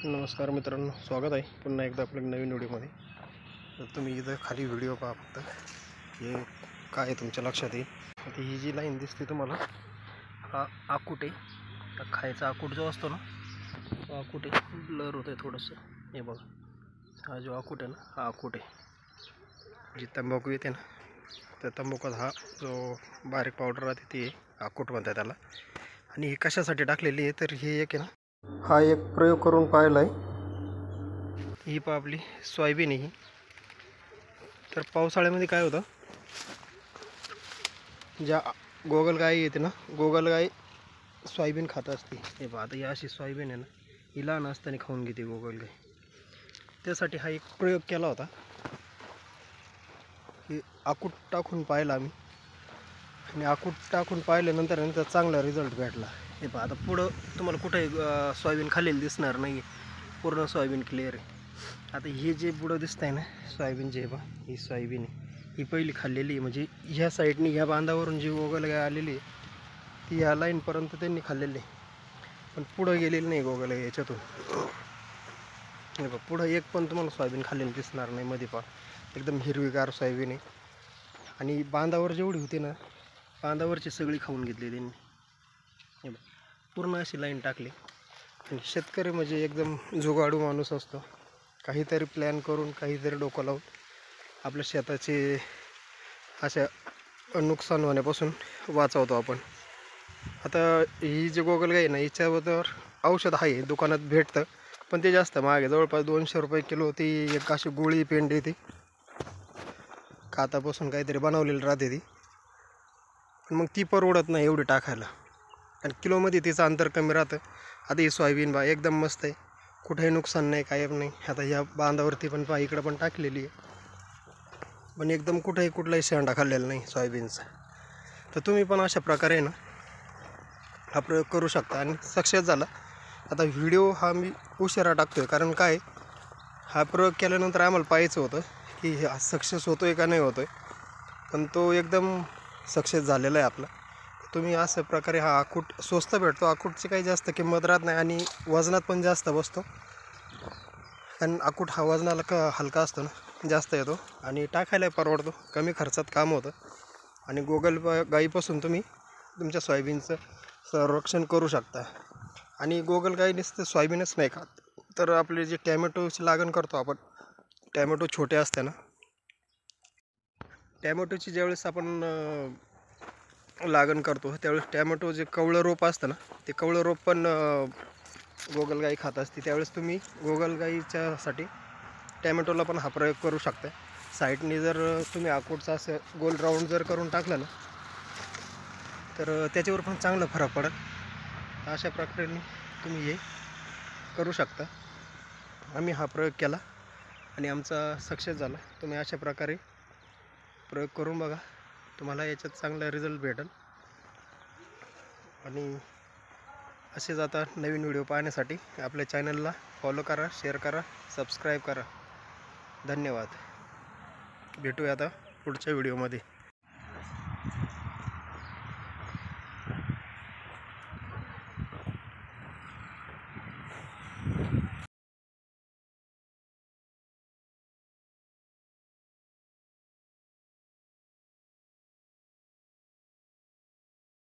नमस्कार मित्रांनो, स्वागत आहे पुन्हा एकदा आपल्या नवीन व्हिडिओमध्ये. तर तुम्ही इथं खाली व्हिडिओ पहा. फक्त हे काय तुमच्या लक्षात येईल. आता ही जी लाईन दिसते तुम्हाला, हा आकूट आहे. खायचा आकूट जो असतो ना, तो आकूट आहे. ब्लर होतं आहे थोडंसं. हे बघा, हा जो आकूट आहे ना, हा आकूट आहे. जी तंबाखू येते ना, त्या तंबाखूत हा जो बारीक पावडर राहते ती आकूट म्हणतात त्याला. आणि हे कशासाठी टाकलेली आहे तर हे एक आहे ना, हा एक प्रयोग करून पाहिला आहे. ही पहा आपली सोयाबीन आहे. तर पावसाळ्यामध्ये काय होतं, ज्या गोगलगाई येते ना, गोगलगाई सोयाबीन खात असते. हे पहा, आता ही अशी सोयाबीन आहे ना, ही लहान असताना खाऊन घेते गोगलगाई. त्यासाठी हा एक प्रयोग केला होता की आकूट टाकून पाहिला आम्ही. आणि आकूट टाकून पाहिल्यानंतर त्याचा चांगला रिझल्ट भेटला. हे पहा, आता पुढं तुम्हाला कुठे सोयाबीन खाल्लेली दिसणार नाही, पूर्ण सोयाबीन क्लिअर आहे. आता हे जे पुढं दिसत आहे ना सोयाबीन, जे बा ही सोयाबीन आहे, ही पहिली खाल्लेली आहे. म्हणजे ह्या साईडनी ह्या बांधावरून जी गोगलगाय आलेली आहे ती ह्या लाईनपर्यंत त्यांनी खाल्लेली आहे, पण पुढं गेलेली नाही गोगलगाय याच्यातून. हे बघ, पुढं एक पण तुम्हाला सोयाबीन खाल्लेली दिसणार नाही. मध्ये पहा, एकदम हिरवीगार सोयाबीन आहे. आणि बांधावर जेवढी होती ना, बांधावरची सगळी खाऊन घेतली त्यांनी. हे बघ, पूर्ण अशी लाईन टाकली. आणि शेतकरी म्हणजे एकदम जुगाडू माणूस असतो. काहीतरी प्लॅन करून, काहीतरी डोकं लावून आपल्या शेताचे अशा नुकसान होण्यापासून वाचवतो आपण. आता ही जी गोगलगाई आहे ना, हिच्याबरोबर औषध आहे, दुकानात भेटतं, पण ते जास्त महाग आहे. जवळपास 200 रुपये किलो. ती एक अशी गोळी पेंडी ती कातापासून काहीतरी बनवलेली राहते ती, पण मग ती परवडत नाही एवढी टाकायला. आणि किलोमध्ये तिचं अंतर कमी राहतं. आता ही सोयाबीन बा एकदम मस्त आहे, कुठेही नुकसान नाही, काय नाही. आता ह्या बांधावरती पण पहा, इकडं पण टाकलेली आहे, पण एकदम कुठलाही शेंडा खाल्लेला नाही सोयाबीनचा. तर तुम्ही पण अशा प्रकारे ना हा प्रयोग करू शकता आणि सक्सेस झाला. आता व्हिडिओ हा मी उशिरा टाकतो आहे, कारण काय, हा प्रयोग केल्यानंतर आम्हाला पाहायचं होतं की हा सक्सेस होतो आहे का नाही होतो आहे. पण तो एकदम सक्सेस झालेला आहे आपला. तुम्ही अशा प्रकारे हा आकूट स्वस्त भेटतो. आकूटची काही जास्त किंमत राहत नाही आणि वजनात पण जास्त बसतो. कारण आकूट हा वजनाला हलका असतो ना, जास्त येतो आणि टाकायला परवडतो. कमी खर्चात काम होतं. आणि गोगलगाईपासून तुम्ही तुमच्या सोयाबीनचं संरक्षण करू शकता. आणि गोगलगाई नुसतं सोयाबीनच नाही खात, तर आपले जे टॅमॅटोची लागण करतो आपण, टॅमॅटो छोटे असते ना, टॅमॅटोची ज्यावेळेस आपण लागण करतो त्यावेळेस टॅमॅटो जे कवळं रोप असतं ना, ते कवळं रोप पण गोगलगाई खात असते. त्यावेळेस तुम्ही गोगलगाईच्यासाठी टॅमॅटोला पण हा प्रयोग करू शकता. साईडनी जर तुम्ही आकूटचा असं गोल राऊंड जर करून टाकलं ना, तर त्याच्यावर पण चांगला फरक पडेल. अशा प्रकारे तुम्ही हे करू शकता. आम्ही हा प्रयोग केला आणि आमचा सक्सेस झाला. तुम्ही अशा प्रकारे प्रयोग करून बघा, तुम्हाला याच्यात चांगला रिझल्ट भेटेल. आणि असेच आता नवीन व्हिडिओ पाहण्यासाठी आपल्या चॅनलला फॉलो करा, शेअर करा, सबस्क्राईब करा. धन्यवाद. भेटूया आता पुढच्या व्हिडिओमध्ये.